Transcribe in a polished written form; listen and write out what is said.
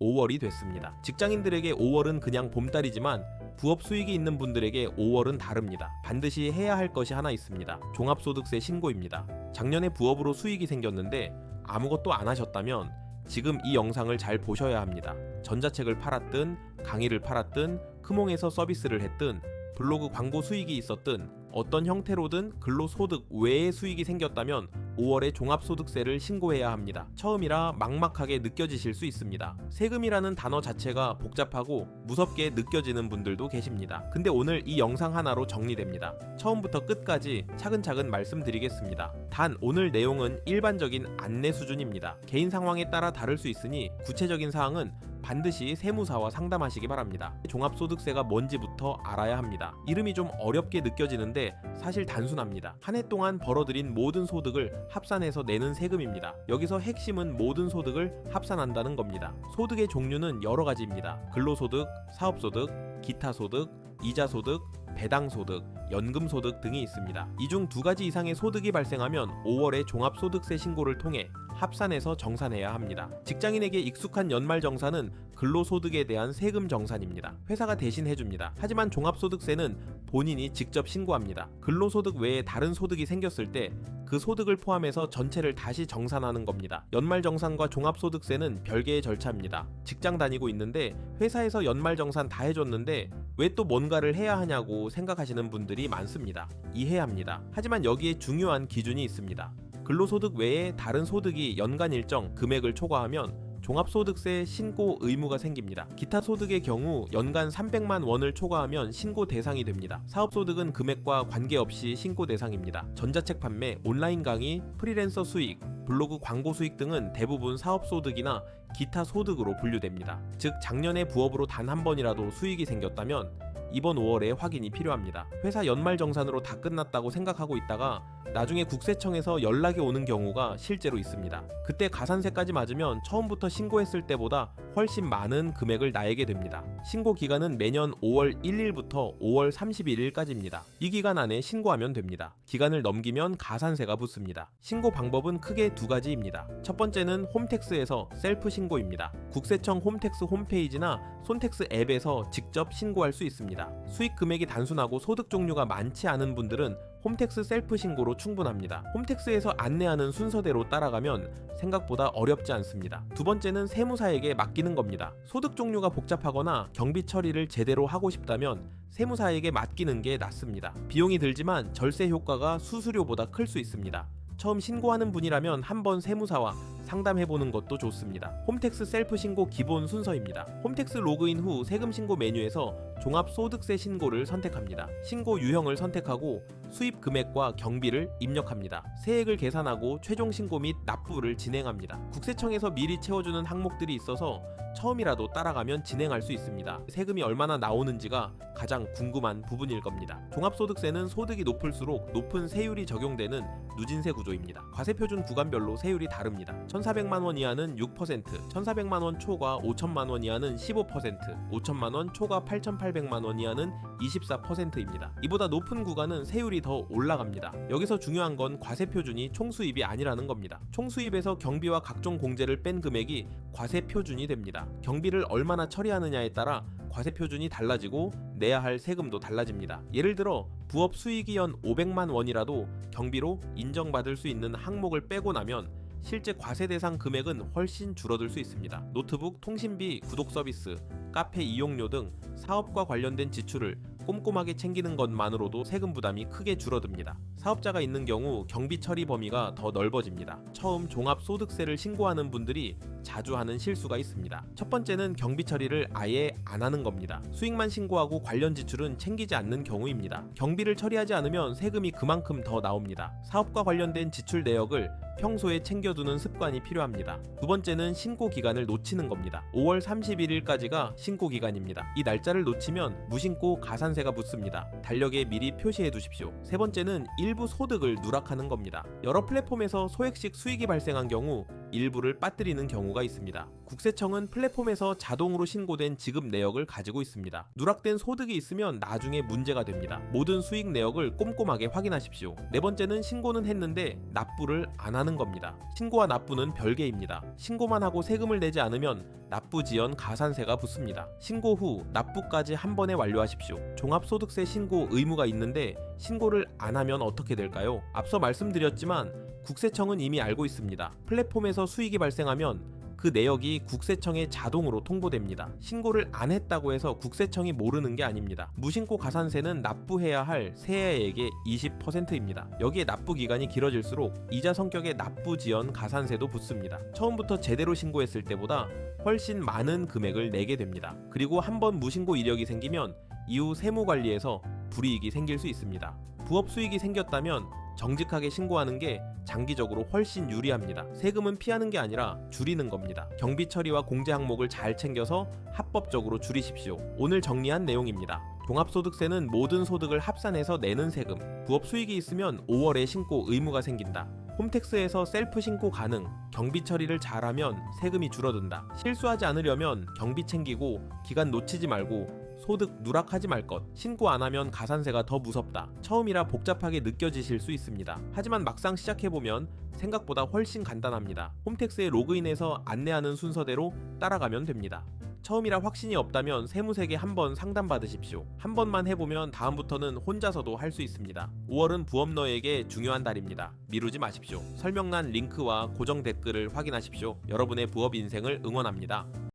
5월이 됐습니다. 직장인들에게 5월은 그냥 봄달이지만 부업 수익이 있는 분들에게 5월은 다릅니다. 반드시 해야 할 것이 하나 있습니다. 종합소득세 신고입니다. 작년에 부업으로 수익이 생겼는데 아무것도 안 하셨다면 지금 이 영상을 잘 보셔야 합니다. 전자책을 팔았든 강의를 팔았든 크몽에서 서비스를 했든 블로그 광고 수익이 있었든 어떤 형태로든 근로소득 외의 수익이 생겼다면 5월에 종합소득세를 신고해야 합니다. 처음이라 막막하게 느껴지실 수 있습니다. 세금이라는 단어 자체가 복잡하고 무섭게 느껴지는 분들도 계십니다. 근데 오늘 이 영상 하나로 정리됩니다. 처음부터 끝까지 차근차근 말씀드리겠습니다. 단 오늘 내용은 일반적인 안내 수준입니다. 개인 상황에 따라 다를 수 있으니 구체적인 사항은 반드시 세무사와 상담하시기 바랍니다. 종합소득세가 뭔지부터 알아야 합니다. 이름이 좀 어렵게 느껴지는데 사실 단순합니다. 한 해 동안 벌어들인 모든 소득을 합산해서 내는 세금입니다. 여기서 핵심은 모든 소득을 합산한다는 겁니다. 소득의 종류는 여러 가지입니다. 근로소득, 사업소득, 기타소득, 이자소득, 배당소득, 연금소득 등이 있습니다. 이 중 2가지 이상의 소득이 발생하면 5월에 종합소득세 신고를 통해 합산해서 정산해야 합니다. 직장인에게 익숙한 연말정산은 근로소득에 대한 세금 정산입니다. 회사가 대신 해줍니다. 하지만 종합소득세는 본인이 직접 신고합니다. 근로소득 외에 다른 소득이 생겼을 때 그 소득을 포함해서 전체를 다시 정산하는 겁니다. 연말정산과 종합소득세는 별개의 절차입니다. 직장 다니고 있는데 회사에서 연말정산 다 해줬는데 왜 또 뭔가를 해야 하냐고 생각하시는 분들이 많습니다. 이해합니다. 하지만 여기에 중요한 기준이 있습니다. 근로소득 외에 다른 소득이 연간 일정 금액을 초과하면 종합소득세 신고 의무가 생깁니다. 기타 소득의 경우 연간 300만 원을 초과하면 신고 대상이 됩니다. 사업소득은 금액과 관계없이 신고 대상입니다. 전자책 판매, 온라인 강의, 프리랜서 수익, 블로그 광고 수익 등은 대부분 사업소득이나 기타 소득으로 분류됩니다. 즉 작년에 부업으로 단 한 번이라도 수익이 생겼다면 이번 5월에 확인이 필요합니다. 회사 연말정산으로 다 끝났다고 생각하고 있다가 나중에 국세청에서 연락이 오는 경우가 실제로 있습니다. 그때 가산세까지 맞으면 처음부터 신고했을 때보다 훨씬 많은 금액을 나에게 됩니다. 신고 기간은 매년 5월 1일부터 5월 31일까지입니다. 이 기간 안에 신고하면 됩니다. 기간을 넘기면 가산세가 붙습니다. 신고 방법은 크게 2가지입니다. 첫 번째는 홈택스에서 셀프 신고입니다. 국세청 홈택스 홈페이지나 손택스 앱에서 직접 신고할 수 있습니다. 수익 금액이 단순하고 소득 종류가 많지 않은 분들은 홈택스 셀프 신고로 충분합니다. 홈택스에서 안내하는 순서대로 따라가면 생각보다 어렵지 않습니다. 두 번째는 세무사에게 맡기는 겁니다. 소득 종류가 복잡하거나 경비 처리를 제대로 하고 싶다면 세무사에게 맡기는 게 낫습니다. 비용이 들지만 절세 효과가 수수료보다 클 수 있습니다. 처음 신고하는 분이라면 한번 세무사와 상담해보는 것도 좋습니다. 홈택스 셀프 신고 기본 순서입니다. 홈택스 로그인 후 세금 신고 메뉴에서 종합소득세 신고를 선택합니다. 신고 유형을 선택하고 수입 금액과 경비를 입력합니다. 세액을 계산하고 최종 신고 및 납부를 진행합니다. 국세청에서 미리 채워주는 항목들이 있어서 처음이라도 따라가면 진행할 수 있습니다. 세금이 얼마나 나오는지가 가장 궁금한 부분일 겁니다. 종합소득세는 소득이 높을수록 높은 세율이 적용되는 누진세 구조입니다. 과세표준 구간별로 세율이 다릅니다. 1,400만원 이하는 6%, 1,400만원 초과 5천만원 이하는 15%, 5천만원 초과 8,800만원 이하는 24%입니다. 이보다 높은 구간은 세율이 더 올라갑니다. 여기서 중요한 건 과세표준이 총수입이 아니라는 겁니다. 총수입에서 경비와 각종 공제를 뺀 금액이 과세표준이 됩니다. 경비를 얼마나 처리하느냐에 따라 과세표준이 달라지고 내야 할 세금도 달라집니다. 예를 들어 부업 수익이 연 500만 원이라도 경비로 인정받을 수 있는 항목을 빼고 나면 실제 과세 대상 금액은 훨씬 줄어들 수 있습니다. 노트북, 통신비, 구독 서비스, 카페 이용료 등 사업과 관련된 지출을 꼼꼼하게 챙기는 것만으로도 세금 부담이 크게 줄어듭니다. 사업자가 있는 경우 경비 처리 범위가 더 넓어집니다. 처음 종합소득세를 신고하는 분들이 자주 하는 실수가 있습니다. 첫 번째는 경비 처리를 아예 안 하는 겁니다. 수익만 신고하고 관련 지출은 챙기지 않는 경우입니다. 경비를 처리하지 않으면 세금이 그만큼 더 나옵니다. 사업과 관련된 지출 내역을 평소에 챙겨두는 습관이 필요합니다. 두 번째는 신고 기간을 놓치는 겁니다. 5월 31일까지가 신고 기간입니다. 이 날짜를 놓치면 무신고 가산세가 붙습니다. 달력에 미리 표시해 두십시오. 세 번째는 일부 소득을 누락하는 겁니다. 여러 플랫폼에서 소액식 수익이 발생한 경우 일부를 빠뜨리는 경우가 있습니다. 국세청은 플랫폼에서 자동으로 신고된 지급 내역을 가지고 있습니다. 누락된 소득이 있으면 나중에 문제가 됩니다. 모든 수익 내역을 꼼꼼하게 확인하십시오. 네 번째는 신고는 했는데 납부를 안 하는 겁니다. 신고와 납부는 별개입니다. 신고만 하고 세금을 내지 않으면 납부 지연 가산세가 붙습니다. 신고 후 납부까지 한 번에 완료하십시오. 종합소득세 신고 의무가 있는데 신고를 안 하면 어떻게 될까요? 앞서 말씀드렸지만 국세청은 이미 알고 있습니다. 플랫폼에서 수익이 발생하면 그 내역이 국세청에 자동으로 통보됩니다. 신고를 안 했다고 해서 국세청이 모르는 게 아닙니다. 무신고 가산세는 납부해야 할 세액의 20%입니다. 여기에 납부 기간이 길어질수록 이자 성격의 납부 지연 가산세도 붙습니다. 처음부터 제대로 신고했을 때보다 훨씬 많은 금액을 내게 됩니다. 그리고 한번 무신고 이력이 생기면 이후 세무관리에서 불이익이 생길 수 있습니다. 부업 수익이 생겼다면 정직하게 신고하는 게 장기적으로 훨씬 유리합니다. 세금은 피하는 게 아니라 줄이는 겁니다. 경비 처리와 공제 항목을 잘 챙겨서 합법적으로 줄이십시오. 오늘 정리한 내용입니다. 종합소득세는 모든 소득을 합산해서 내는 세금. 부업 수익이 있으면 5월에 신고 의무가 생긴다. 홈택스에서 셀프 신고 가능. 경비 처리를 잘하면 세금이 줄어든다. 실수하지 않으려면 경비 챙기고 기간 놓치지 말고 소득 누락하지 말 것. 신고 안 하면 가산세가 더 무섭다. 처음이라 복잡하게 느껴지실 수 있습니다. 하지만 막상 시작해보면 생각보다 훨씬 간단합니다. 홈택스에 로그인해서 안내하는 순서대로 따라가면 됩니다. 처음이라 확신이 없다면 세무세계 한번 상담받으십시오. 한 번만 해보면 다음부터는 혼자서도 할 수 있습니다. 5월은 부업너에게 중요한 달입니다. 미루지 마십시오. 설명란 링크와 고정 댓글을 확인하십시오. 여러분의 부업 인생을 응원합니다.